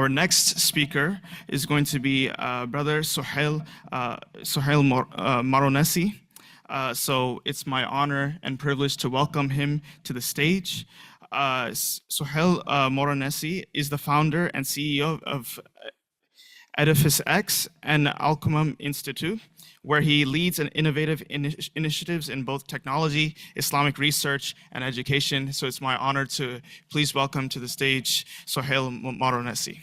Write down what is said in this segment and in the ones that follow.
Our next speaker is going to be Brother Souhayl Maronesy. So it's my honor and privilege to welcome him to the stage. Souhayl Maronesy is the founder and CEO of Edifice X and Al-Qamam Institute, where he leads an innovative initiatives in both technology, Islamic research, and education. So it's my honor to please welcome to the stage Souhayl Maronesy.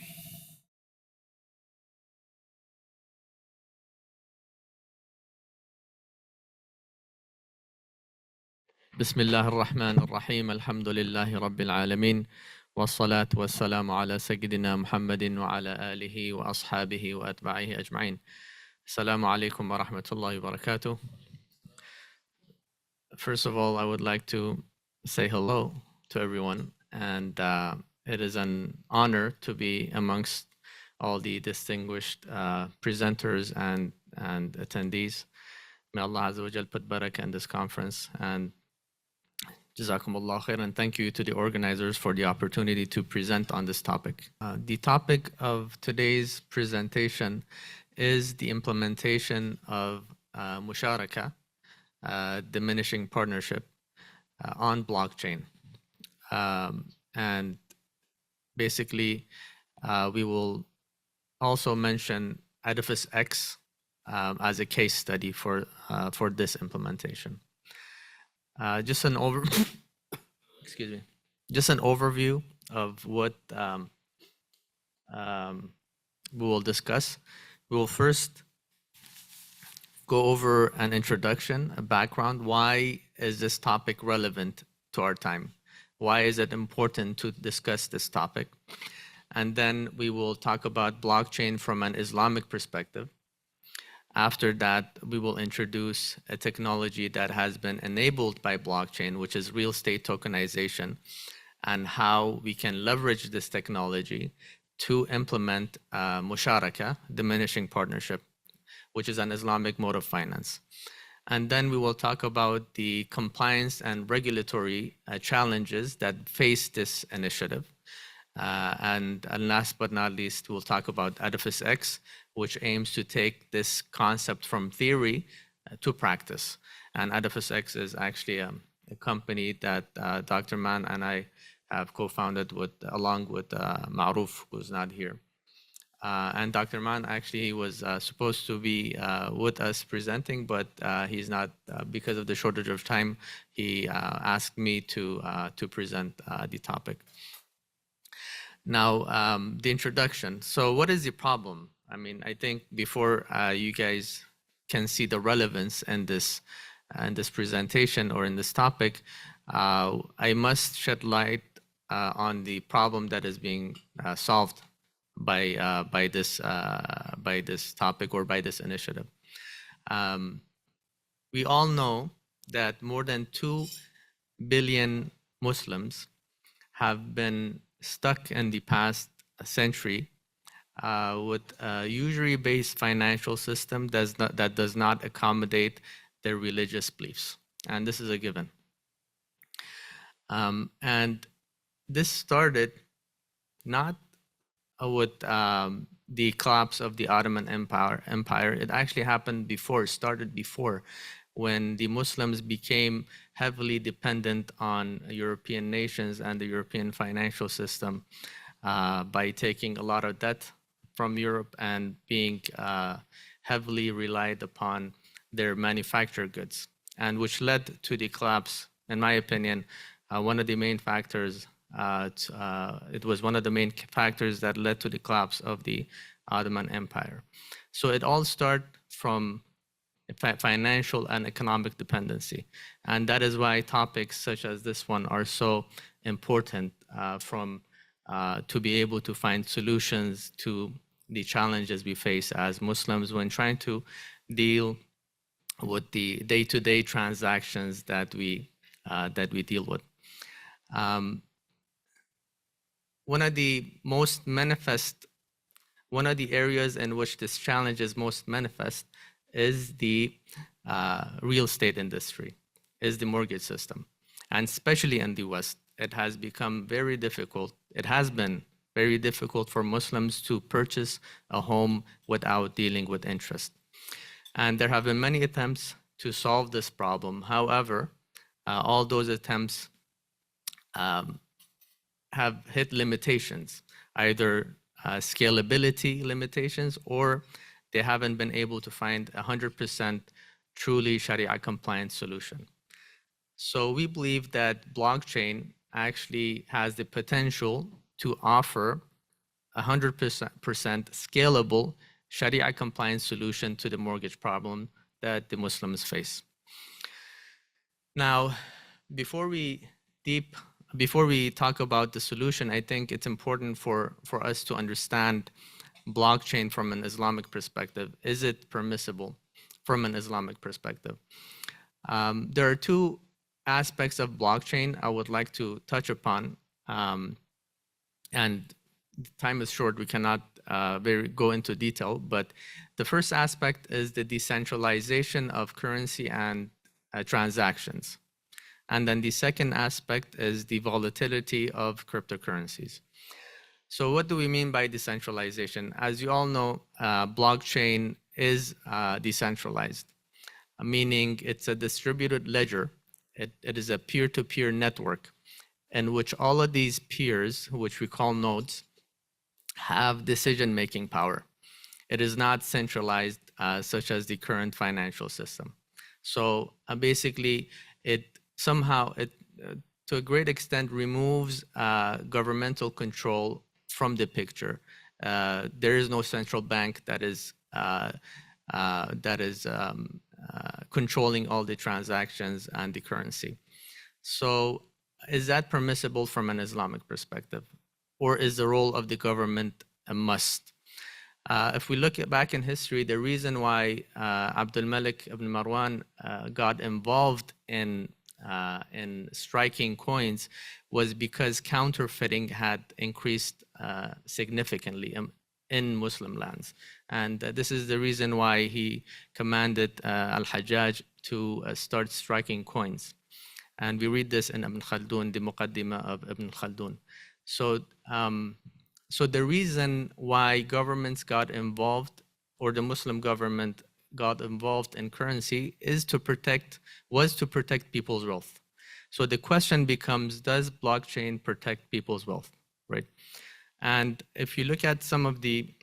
بسم الله الرحمن الرحيم الحمد لله رب العالمين والصلاة والسلام على سيدنا محمد وعلى آله وأصحابه وأتباعه أجمعين. السلام عليكم ورحمة الله وبركاته. First of all, I would like to say hello to everyone, and it is an honor to be amongst all the distinguished presenters and attendees. May Allah Azza wa Jal put barakah in this conference, and Jazakumullah khair, and thank you to the organizers for the opportunity to present on this topic. The topic of today's presentation is the implementation of musharaka, diminishing partnership, on blockchain. And basically, we will also mention Edifice X as a case study for this implementation. Just an overview of what we will discuss. We will first go over an introduction, a background. Why is this topic relevant to our time? Why is it important to discuss this topic? And then we will talk about blockchain from an Islamic perspective. After that, we will introduce a technology that has been enabled by blockchain, which is real estate tokenization, and how we can leverage this technology to implement musharaka, diminishing partnership, which is an Islamic mode of finance. And then we will talk about the compliance and regulatory challenges that face this initiative. And last but not least, we'll talk about Edifice X, which aims to take this concept from theory to practice. And Edifice X is actually a company that Dr. Man and I have co-founded along with Maruf, who's not here. And Dr. Man actually was supposed to be with us presenting, but he's not, because of the shortage of time, he asked me to present the topic. Now, the introduction. So what is the problem? I mean, I think before you guys can see the relevance in this presentation or in this topic, I must shed light on the problem that is being solved by this topic or by this initiative. We all know that more than 2 billion Muslims have been stuck in the past century with a usury-based financial system that does not accommodate their religious beliefs. And this is a given. And this started not with the collapse of the Ottoman Empire. It actually happened before, started before, when the Muslims became heavily dependent on European nations and the European financial system by taking a lot of debt from Europe and being heavily relied upon their manufactured goods, and which led to the collapse, in my opinion, one of the main factors. It was one of the main factors that led to the collapse of the Ottoman Empire. So it all started from financial and economic dependency. And that is why topics such as this one are so important to be able to find solutions to the challenges we face as Muslims when trying to deal with the day-to-day transactions that we deal with. One of the areas in which this challenge is most manifest is the real estate industry, is the mortgage system. And especially in the West, it has become very difficult. It has been very difficult for Muslims to purchase a home without dealing with interest. And there have been many attempts to solve this problem. However, all those attempts have hit limitations, either scalability limitations, or they haven't been able to find a 100% truly Sharia compliant solution. So we believe that blockchain actually has the potential to offer a 100% scalable Sharia compliant solution to the mortgage problem that the Muslims face. Now, before we talk about the solution, I think it's important for us to understand blockchain from an Islamic perspective. Is it permissible from an Islamic perspective? There are two aspects of blockchain I would like to touch upon. And time is short, we cannot go into detail, but the first aspect is the decentralization of currency and transactions. And then the second aspect is the volatility of cryptocurrencies. So what do we mean by decentralization? As you all know, blockchain is decentralized, meaning it's a distributed ledger. It is a peer-to-peer network in which all of these peers, which we call nodes, have decision-making power. It is not centralized, such as the current financial system. So basically, it somehow, to a great extent, removes governmental control from the picture. There is no central bank that is controlling all the transactions and the currency. So is that permissible from an Islamic perspective? Or is the role of the government a must? If we look back in history, the reason why Abdul Malik ibn Marwan got involved in striking coins was because counterfeiting had increased significantly in Muslim lands. And this is the reason why he commanded Al-Hajjaj to start striking coins. And we read this in Ibn Khaldun, the Muqaddimah of Ibn Khaldun. So, so the reason why governments got involved, or the Muslim government got involved in currency, was to protect people's wealth. So the question becomes, does blockchain protect people's wealth, right? And if you look at some of the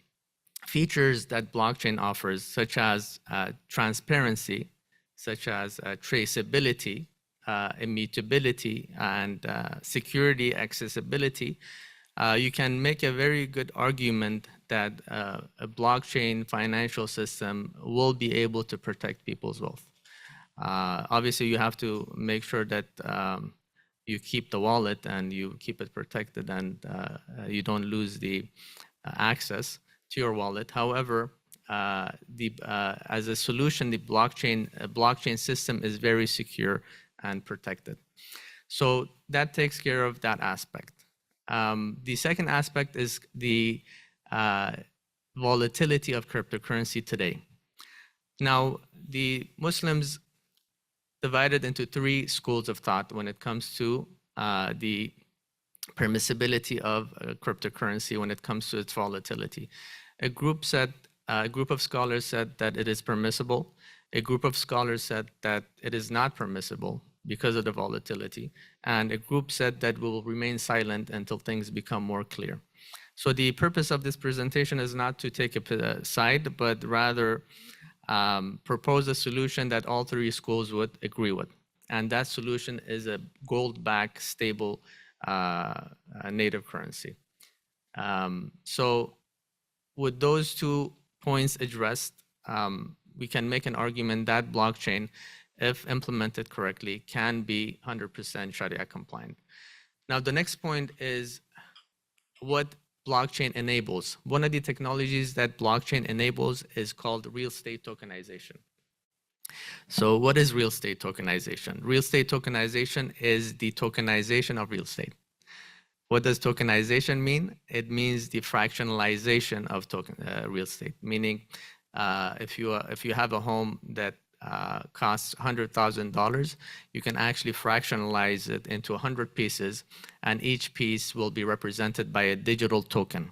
features that blockchain offers, such as transparency, such as traceability, immutability, and security accessibility, you can make a very good argument that a blockchain financial system will be able to protect people's wealth. Obviously, you have to make sure that you keep the wallet and you keep it protected, and you don't lose the access to your wallet. However, as a solution, the blockchain system is very secure and protected. So that takes care of that aspect. The second aspect is the volatility of cryptocurrency today. Now, the Muslims divided into three schools of thought when it comes to the permissibility of cryptocurrency when it comes to its volatility. A group of scholars said that it is permissible. A group of scholars said that it is not permissible because of the volatility. And a group said that we will remain silent until things become more clear. So the purpose of this presentation is not to take a side, but rather propose a solution that all three schools would agree with. And that solution is a gold-backed, stable native currency. So with those 2 points addressed, we can make an argument that blockchain, if implemented correctly, can be 100% Sharia compliant. Now, the next point is what blockchain enables. One of the technologies that blockchain enables is called real estate tokenization. So what is real estate tokenization? Real estate tokenization is the tokenization of real estate. What does tokenization mean? It means the fractionalization of real estate, meaning if you have a home that costs $100,000, you can actually fractionalize it into 100 pieces, and each piece will be represented by a digital token,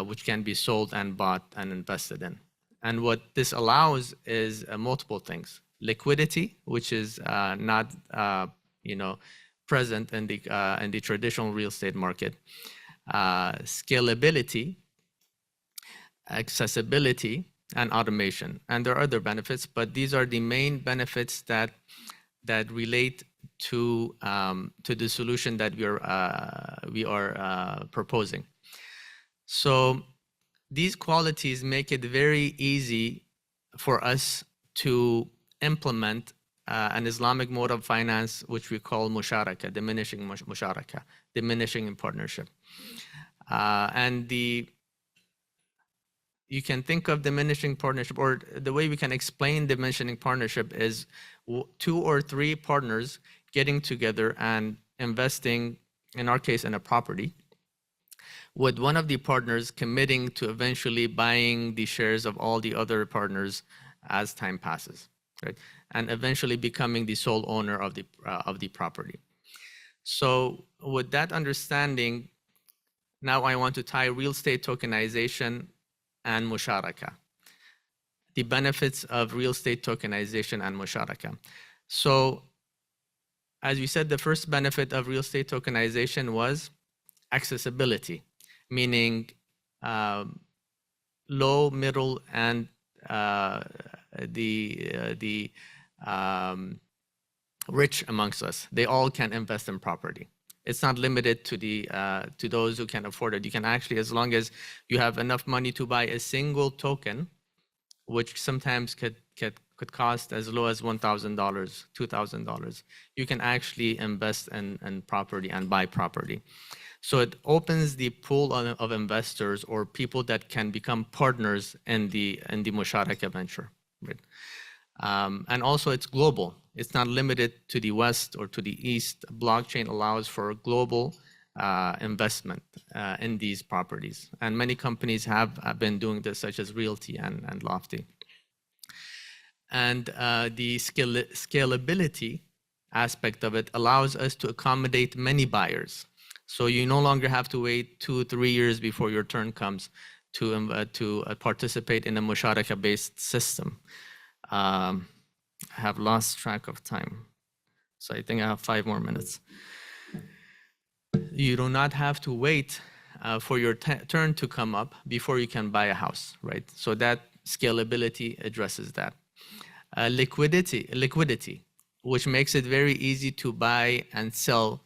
which can be sold and bought and invested in. And what this allows is multiple things: liquidity, which is not present in the traditional real estate market; scalability, accessibility, and automation. And there are other benefits, but these are the main benefits that relate to the solution that we are proposing. So these qualities make it very easy for us to implement an Islamic mode of finance, which we call musharaka, diminishing musharaka, diminishing in partnership. And you can think of diminishing partnership, or the way we can explain diminishing partnership is 2 or 3 partners getting together and investing, in our case, in a property, with one of the partners committing to eventually buying the shares of all the other partners as time passes, right? And eventually becoming the sole owner of the property. So with that understanding, now I want to tie real estate tokenization and musharaka, the benefits of real estate tokenization and musharaka. So as we said, the first benefit of real estate tokenization was accessibility, meaning low, middle, and the rich amongst us. They all can invest in property. It's not limited to those who can afford it. You can actually, as long as you have enough money to buy a single token, which sometimes could cost as low as $1,000, $2,000, you can actually invest in property and buy property. So it opens the pool of investors or people that can become partners in the musharaka venture, right? And also it's global. It's not limited to the West or to the East. Blockchain allows for global investment in these properties. And many companies have been doing this, such as Realty and Lofty. And the scalability aspect of it allows us to accommodate many buyers. So you no longer have to wait 2-3 years before your turn comes to participate in a musharaka-based system. I have lost track of time, so I think I have 5 more minutes. You do not have to wait for your turn to come up before you can buy a house, right? So that scalability addresses that. Liquidity, which makes it very easy to buy and sell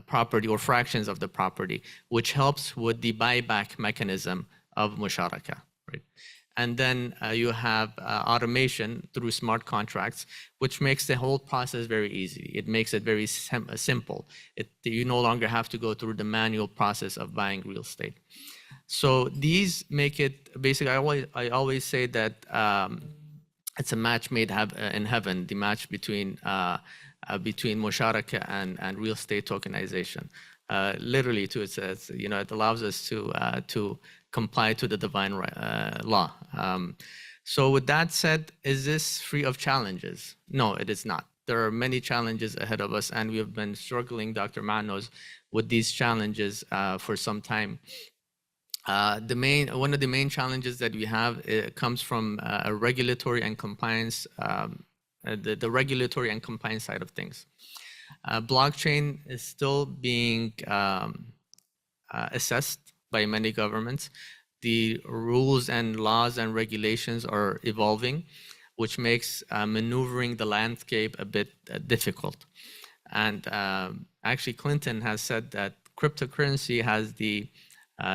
property or fractions of the property, which helps with the buyback mechanism of musharaka, right? And then you have automation through smart contracts, which makes the whole process very easy. It makes it very simple. You no longer have to go through the manual process of buying real estate. So these make it basically. I always say that it's a match made in heaven. The match between musharaka and real estate tokenization. Literally, too, it says, it allows us to comply to the divine law. So with that said, is this free of challenges? No, it is not. There are many challenges ahead of us, and we have been struggling, Dr. Mann knows, with these challenges for some time. One of the main challenges that we have comes from a regulatory and compliance, the regulatory and compliance side of things. Blockchain is still being assessed by many governments. The rules and laws and regulations are evolving, which makes maneuvering the landscape a bit difficult. And actually, Clinton has said that cryptocurrency has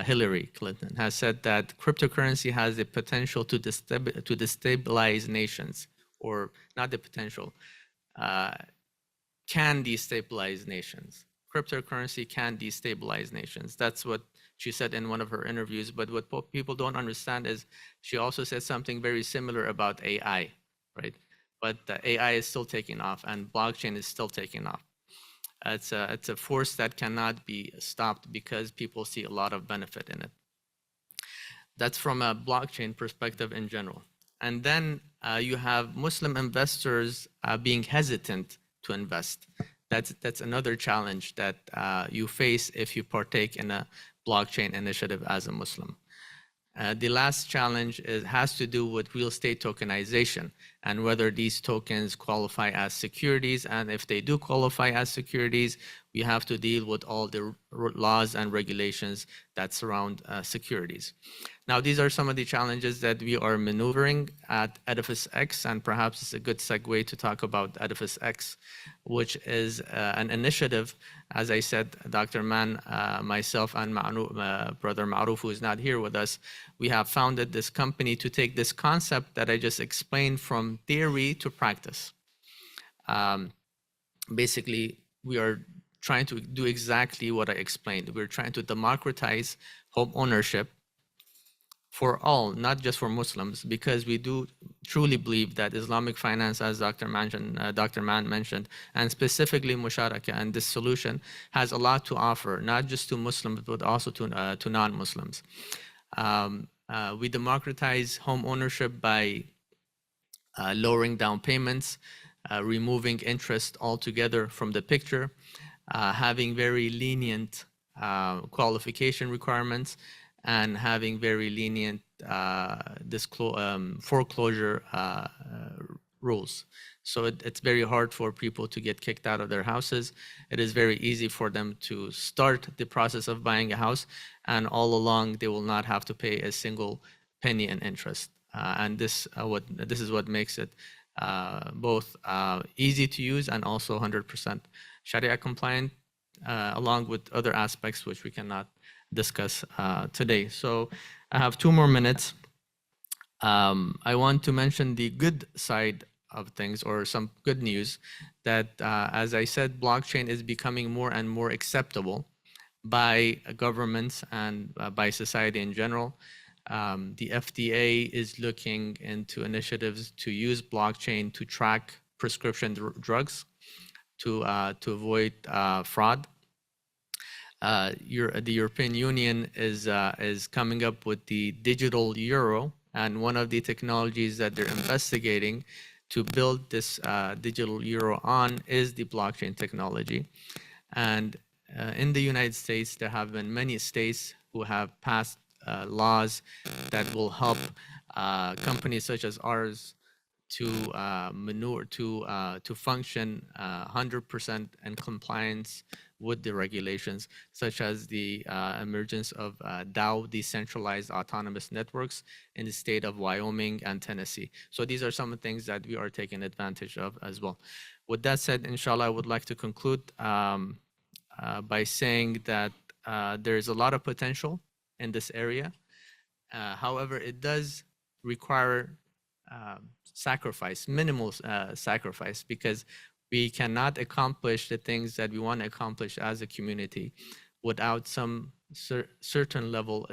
Hillary Clinton has said that cryptocurrency has the potential to destabilize nations, or not the potential, can destabilize nations. Cryptocurrency can destabilize nations. That's what she said in one of her interviews. But what people don't understand is she also said something very similar about AI, right? But AI is still taking off, and blockchain is still taking off. It's a force that cannot be stopped because people see a lot of benefit in it. That's from a blockchain perspective in general. And then you have Muslim investors being hesitant to invest. That's another challenge that you face if you partake in a blockchain initiative as a Muslim. The last challenge has to do with real estate tokenization and whether these tokens qualify as securities. And if they do qualify as securities, we have to deal with all the laws and regulations that surround securities. Now, these are some of the challenges that we are maneuvering at Edifice X, and perhaps it's a good segue to talk about Edifice X, which is an initiative. As I said, Dr. Mann, myself, and Brother Ma'ruf, who is not here with us, we have founded this company to take this concept that I just explained from theory to practice. Basically, we are trying to do exactly what I explained. We're trying to democratize home ownership for all, not just for Muslims, because we do truly believe that Islamic finance, as Dr. Mann mentioned, and specifically Musharaka and this solution has a lot to offer, not just to Muslims, but also to non-Muslims. We democratize home ownership by lowering down payments, removing interest altogether from the picture, having very lenient qualification requirements, and having very lenient foreclosure rules. So it's very hard for people to get kicked out of their houses. It is very easy for them to start the process of buying a house, and all along they will not have to pay a single penny in interest. And this is what makes it both easy to use and also 100% Sharia compliant, along with other aspects which we cannot discuss today. So I have 2 more minutes. I want to mention the good side of things, or some good news, that as I said, blockchain is becoming more and more acceptable by governments and by society in general. The FDA is looking into initiatives to use blockchain to track prescription drugs to avoid fraud. The European Union is coming up with the digital euro, and one of the technologies that they're investigating to build this digital euro on is the blockchain technology. And in the United States, there have been many states who have passed laws that will help companies such as ours to function 100% in compliance with the regulations, such as the emergence of DAO, decentralized autonomous networks, in the state of Wyoming and Tennessee. So these are some of the things that we are taking advantage of as well. With that said, inshallah, I would like to conclude by saying that there is a lot of potential in this area. However, it does require sacrifice, minimal sacrifice, because we cannot accomplish the things that we want to accomplish as a community without some certain level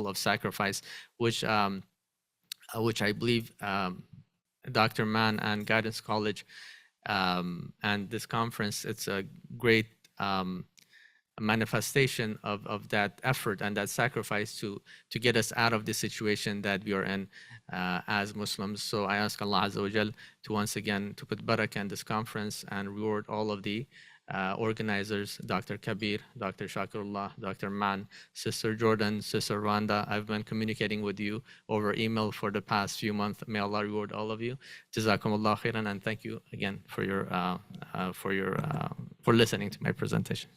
of sacrifice, which I believe Dr. Mann and Guidance College and this conference, it's a great manifestation of that effort and that sacrifice to get us out of the situation that we are in as Muslims. So I ask Allah Azza wa Jal to once again to put barakah in this conference and reward all of the organizers, Dr. Kabir, Dr. Shakirullah, Dr. Mann, Sister Jordan, Sister Rwanda. I've been communicating with you over email for the past few months. May Allah reward all of you. Jazakumullah khairan, and thank you again for listening to my presentation.